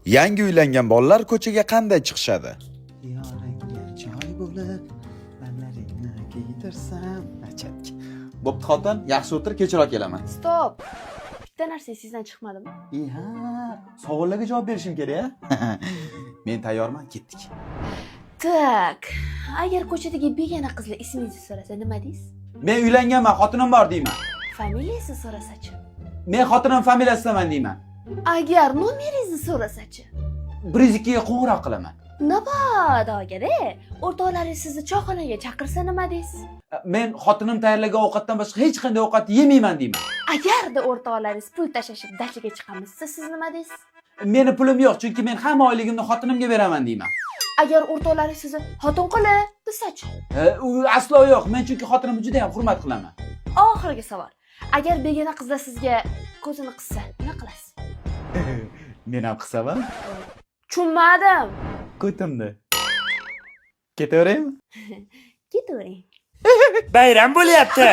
Yangi uylangan bolalar ko'chaga qanday chiqishadi? Yoringga joy bo'lib, banlaringni kiydirsam, achak. Bo'pti xotin, yaxshi o'tir, kechroq kelaman. Stop. Bitta narsa esingizdan chiqmadimi? Ha, savollarga javob berishim kerak, a? Men tayyorman, ketdik. Tak. Agar ko'chadagi begona qizlar ismingizni so'rasa nima deysiz? Men uylanganman, xotinim bor deyman. Familiyangizni so'rasachi? Men xotinim familiyasidaman deyman. Agar nomeringizni so'rasachi? 102 ga qo'ng'iroq qilaman. Nabadogada o'rtoqlaringiz sizni choyxonaga chaqirsa nima deysiz? Men xotinim tayyorlagan ovqatdan boshqa hech qanday ovqat yemayman deyman. Agarda o'rtoqlaringiz pul tashlashib dashtga chiqamiz desa siz nima deysiz? Meni pulim yo'q, chunki men hamma oyligimni xotinimga beraman deyman. Agar o'rtoqlaringiz sizni xotin qili desachi? U aslo yo'q. Men chunki xotinimni juda ham hurmat qilaman. Oxirgi savol. Agar begona qizlar sizga ko'zini qissa, nima qilasiz? Men ham qilsaman. Tushunmadim. Ko'timni. Ketaveraymi? Ketavering. Bayram bo'lyapti.